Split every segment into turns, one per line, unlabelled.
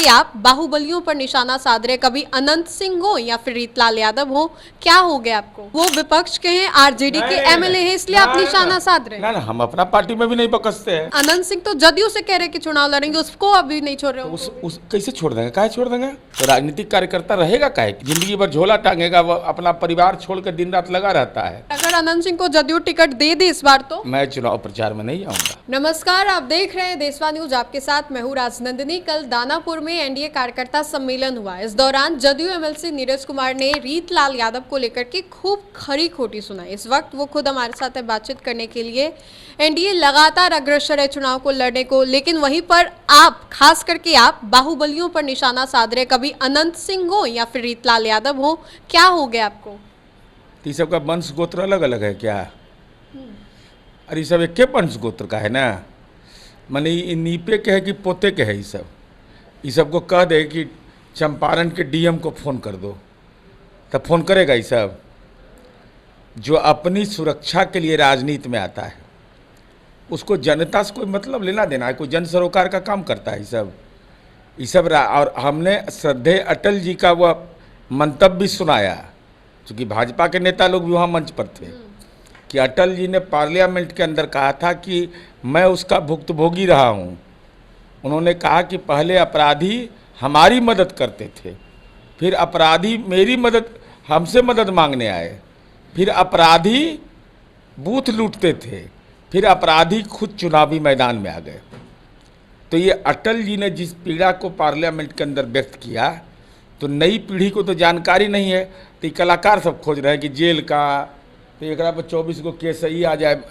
आप बाहुबलियों पर निशाना साध रहे, कभी अनंत सिंह हो या फिर रीतलाल यादव हो, क्या हो गया आपको? वो विपक्ष के हैं, आरजेडी के एमएलए हैं, इसलिए आप निशाना साध रहे हैं।
ना हम अपना पार्टी में भी नहीं बकसते हैं।
अनंत सिंह तो जदयू से कह रहे कि चुनाव लड़ेंगे, उसको अभी नहीं छोड़ रहे हो।
उस कैसे छोड़ देंगे? काहे छोड़ देंगे? तो राजनीतिक कार्यकर्ता रहेगा काहे? जिंदगी भर झोला टांगेगा, वो अपना परिवार छोड़कर दिन रात लगा रहता है।
अगर अनंत सिंह को जदयू टिकट दे दी इस बार तो
मैं चुनाव प्रचार में नहीं आऊंगा।
नमस्कार, आप देख रहे हैं देशवा न्यूज, आपके साथ मैं हूं राजनंदिनी। कल दानापुर में एनडीए कार्यकर्ता सम्मेलन हुआ। इस दौरान जदयू एमएलसी नीरज कुमार ने रीतलाल यादव को लेकर के खूब खरी खोटी सुनाई। इस वक्त वो खुद हमारे साथ बातचीत करने के लिए। एनडीए लगातार अग्रसर है चुनाव को लड़ने को, लेकिन वहीं पर आप, खास करके आप बाहुबलियों पर निशाना साध रहे, कभी अनंत सिंह हो या फिर रीतलाल यादव हो, क्या हो गया आपको?
तो सब का वंश गोत्र अलग अलग है क्या? अरे सब एक वंश गोत्र का है ना, माने नीपे के है कि पोते के है? ये सब को कह दे कि चंपारण के डीएम को फ़ोन कर दो, तब फ़ोन करेगा? ये सब जो अपनी सुरक्षा के लिए राजनीति में आता है, उसको जनता से कोई मतलब लेना देना है? कोई जन सरोकार का काम करता है ये सब। और हमने श्रद्धेय अटल जी का वह मंतव्य भी सुनाया, क्योंकि भाजपा के नेता लोग भी वहाँ मंच पर थे, कि अटल जी ने पार्लियामेंट के अंदर कहा था कि मैं उसका भुक्तभोगी रहा हूँ। उन्होंने कहा कि पहले अपराधी हमारी मदद करते थे, फिर अपराधी मेरी मदद, हमसे मदद मांगने आए, फिर अपराधी बूथ लूटते थे, फिर अपराधी खुद चुनावी मैदान में आ गए। तो ये अटल जी ने जिस पीड़ा को पार्लियामेंट के अंदर व्यक्त किया, तो नई पीढ़ी को तो जानकारी नहीं है। तो ये कलाकार सब खोज रहे हैं कि जेल का, तो एक पर 24 को केस ही आ जाए,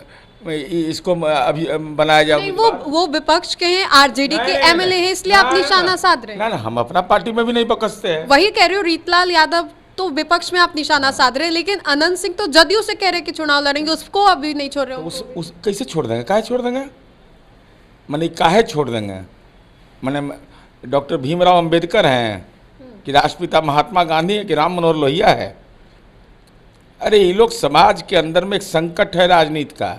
इसको अभी बनाया जाए।
नहीं, वो विपक्ष के हैं, आरजेडी के एमएलए हैं, इसलिए आप निशाना साध रहे हैं।
ना हम अपना पार्टी में भी नहीं बकसते हैं।
वही कह रहे हो, रीतलाल यादव तो विपक्ष में आप निशाना साध रहे हैं, लेकिन अनंत सिंह तो जदयू से कह रहे कि चुनाव लड़ेंगे, उसको अभी नहीं छोड़ रहे हो।
उस कैसे छोड़ देंगे? काहे छोड़ देंगे? माने काहे छोड़ देंगे? माने डॉक्टर भीमराव अंबेडकर हैं कि राष्ट्रपिता महात्मा गांधी है कि राम मनोहर लोहिया है? अरे ये लोग, समाज के अंदर में एक संकट है राजनीति का,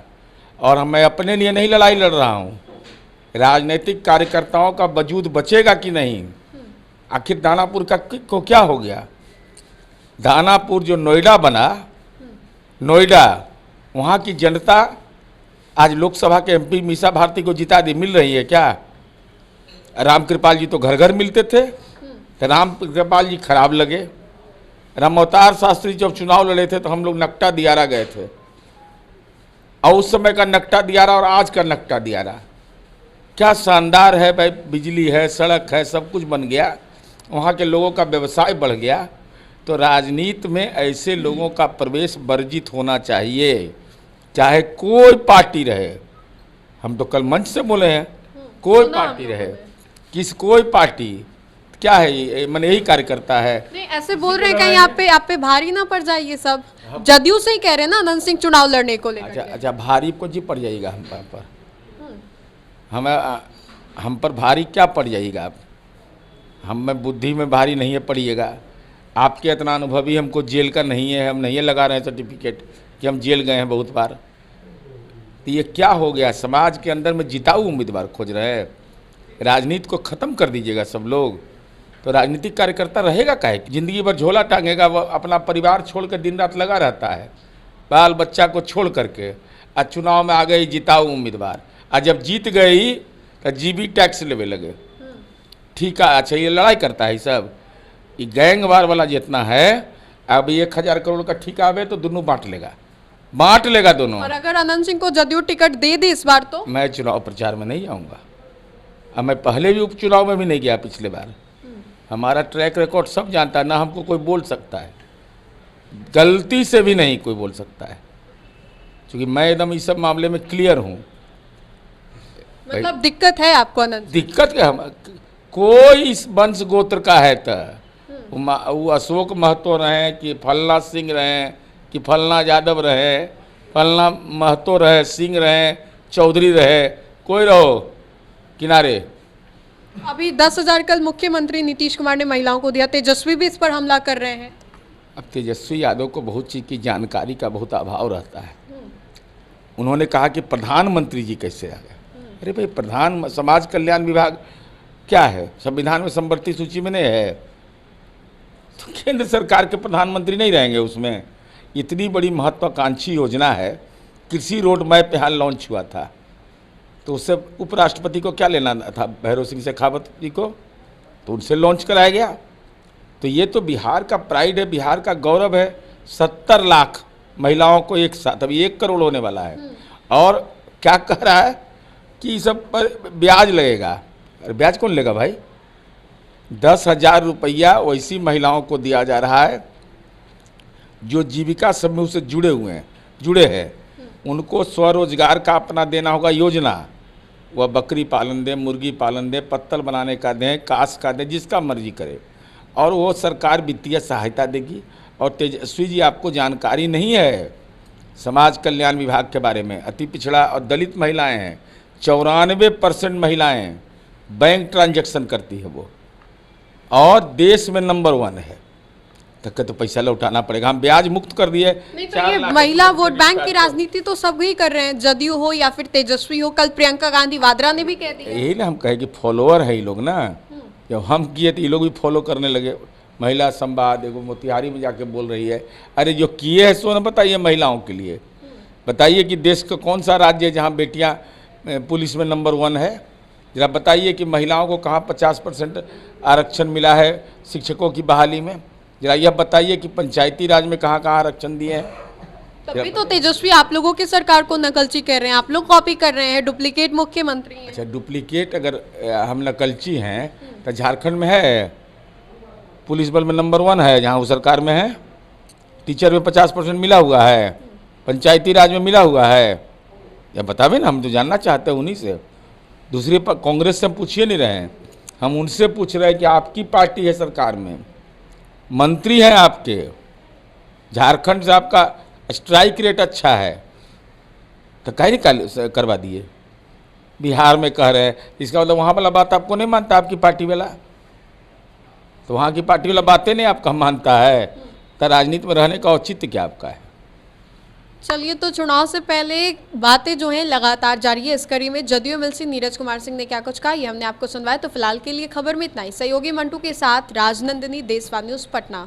और मैं अपने लिए नहीं लड़ाई लड़ रहा हूँ। राजनीतिक कार्यकर्ताओं का वजूद बचेगा कि नहीं? आखिर दानापुर का को क्या हो गया? दानापुर जो नोएडा बना, नोएडा, वहाँ की जनता आज लोकसभा के एमपी मीसा भारती को जिता दी, मिल रही है क्या? राम कृपाल जी तो घर घर मिलते थे, तो राम कृपाल जी खराब लगे। राम अवतार शास्त्री जब चुनाव लड़े थे तो हम लोग नकटा दियारा गए थे, और उस समय का नकटा दियारा और आज का नकटा दियारा क्या शानदार है भाई। बिजली है, सड़क है, सब कुछ बन गया, वहाँ के लोगों का व्यवसाय बढ़ गया। तो राजनीति में ऐसे लोगों का प्रवेश वर्जित होना चाहिए, चाहे कोई पार्टी रहे। हम तो कल मंच से बोले हैं, कोई पार्टी रहे, कोई पार्टी, क्या है ये? मैंने यही कार्यकर्ता है।
नहीं, ऐसे बोल रहे हैं कहीं आप पे भारी ना पड़ जाए ये सब। जदयू से ही कह रहे हैं ना अनंत सिंह चुनाव लड़ने को लेकर।
अच्छा, भारी को जी पड़ जाएगा हम पर। हम पर भारी क्या पड़ जाएगा? आप हम में बुद्धि में भारी नहीं है पड़िएगा। आपके इतना अनुभवी हमको जेल का नहीं है, हम नहीं लगा रहे हैं सर्टिफिकेट कि हम जेल गए हैं बहुत बार। तो ये क्या हो गया? समाज के अंदर में जिताऊ उम्मीदवार खोज रहे हैं। राजनीति को ख़त्म कर दीजिएगा सब लोग, तो राजनीतिक कार्यकर्ता रहेगा काहे? जिंदगी भर झोला टांगेगा, वो अपना परिवार छोड़कर दिन रात लगा रहता है, बाल बच्चा को छोड़ करके। आज चुनाव में आ गई जिताऊ उम्मीदवार, और जब जीत गई तो जीबी टैक्स लेवे लगे। ठीक है, अच्छा ये लड़ाई करता है सब। ये गैंगवार वाला जितना है, अब 1000 करोड़ का ठिका आवे तो दोनों बांट लेगा दोनों।
और अगर अनंत सिंह को जदयू टिकट दे दी इस बार तो
मैं चुनाव प्रचार में नहीं आऊँगा। अब मैं पहले भी उपचुनाव में भी नहीं गया पिछले बार। हमारा ट्रैक रिकॉर्ड सब जानता है, ना हमको कोई बोल सकता है, गलती से भी नहीं कोई बोल सकता है, क्योंकि मैं एकदम इस सब मामले में क्लियर हूँ।
मतलब दिक्कत है आपको अनंत?
दिक्कत क्या? कोई इस वंश गोत्र का है तो वो अशोक महतो रहे कि फलना सिंह रहे कि फलना यादव रहे, फलना महतो रहे, सिंह रहे, चौधरी रहे, कोई रहो किनारे।
अभी 10,000 कल मुख्यमंत्री नीतीश कुमार ने महिलाओं को दिया, तेजस्वी भी इस पर हमला कर रहे हैं।
अब तेजस्वी यादव को बहुत चीज़ की जानकारी का बहुत अभाव रहता है। उन्होंने कहा कि प्रधानमंत्री जी कैसे आ गए? अरे भाई, प्रधान समाज कल्याण विभाग क्या है, संविधान में समवर्ती सूची में नहीं है, तो केंद्र सरकार के प्रधानमंत्री नहीं रहेंगे उसमें। इतनी बड़ी महत्वाकांक्षी योजना है, कृषि रोड मैप यहाँ लॉन्च हुआ था, तो उससे उपराष्ट्रपति को क्या लेना था, भैरव सिंह शेखावत जी को, तो उनसे लॉन्च कराया गया। तो ये तो बिहार का प्राइड है, बिहार का गौरव है। 70 लाख महिलाओं को एक साथ, अभी 1 करोड़ होने वाला है, और क्या कह रहा है कि इस सब पर ब्याज लगेगा। अरे ब्याज कौन लेगा भाई? 10,000 रुपया वैसी महिलाओं को दिया जा रहा है जो जीविका समूह से जुड़े हैं, उनको स्वरोजगार का अपना देना होगा योजना। वह बकरी पालन दें, मुर्गी पालन दें, पत्तल बनाने का दें, काश का दें, जिसका मर्जी करे, और वो सरकार वित्तीय सहायता देगी। और तेजस्वी जी, आपको जानकारी नहीं है समाज कल्याण विभाग के बारे में। अति पिछड़ा और दलित महिलाएं हैं, 94% महिलाएं बैंक ट्रांजैक्शन करती है वो, और देश में नंबर 1 है। तो पैसा लौटाना पड़ेगा, हम ब्याज मुक्त कर दिए।
नहीं तो ये महिला वोट बैंक की राजनीति तो सब ही कर रहे हैं, जदयू हो या फिर तेजस्वी हो। कल प्रियंका गांधी वाड्रा ने भी कह दिया।
यही ना हम कहे कि फॉलोअर है ये लोग ना, जब हम किए तो ये लोग भी फॉलो करने लगे। महिला संवाद एगो मोतिहारी में जाके बोल रही है, अरे जो किए हैं सो ना बताइए महिलाओं के लिए। बताइए कि देश का कौन सा राज्य है जहाँ बेटियाँ पुलिस में नंबर 1 है? जरा बताइए कि महिलाओं को कहाँ 50% आरक्षण मिला है शिक्षकों की बहाली में? जरा यह बताइए कि पंचायती राज में कहाँ कहाँ आरक्षण दिए हैं?
तभी तो तेजस्वी आप लोगों की सरकार को नकलची कह रहे हैं, आप लोग कॉपी कर रहे हैं, डुप्लीकेट मुख्यमंत्री हैं।
अच्छा, डुप्लीकेट अगर हम नकलची हैं तो झारखंड में है, पुलिस बल में नंबर 1 है जहाँ वो सरकार में है, टीचर में 50% मिला हुआ है, पंचायती राज में मिला हुआ है। या बतावे ना, हम तो जानना चाहते हैं उन्हीं से। दूसरी पर कांग्रेस से हम पूछिए नहीं रहे हैं, हम उनसे पूछ रहे हैं कि आपकी पार्टी है सरकार में, मंत्री हैं आपके, झारखंड से आपका स्ट्राइक रेट अच्छा है, तो काहे नहीं करवा दिए? बिहार में कह रहे हैं, इसका मतलब वहाँ वाला बात आपको नहीं मानता आपकी पार्टी वाला, तो वहाँ की पार्टी वाला बातें नहीं आपका मानता है, तो राजनीति में रहने का औचित्य क्या आपका है?
चलिए, तो चुनाव से पहले बातें जो हैं लगातार जारी है। इस कड़ी में जदयू एमएलसी नीरज कुमार सिंह ने क्या कुछ कहा, ये हमने आपको सुनवाया। तो फिलहाल के लिए खबर में इतना ही। सहयोगी मंटू के साथ राजनंदिनी, देशवार न्यूज़, पटना।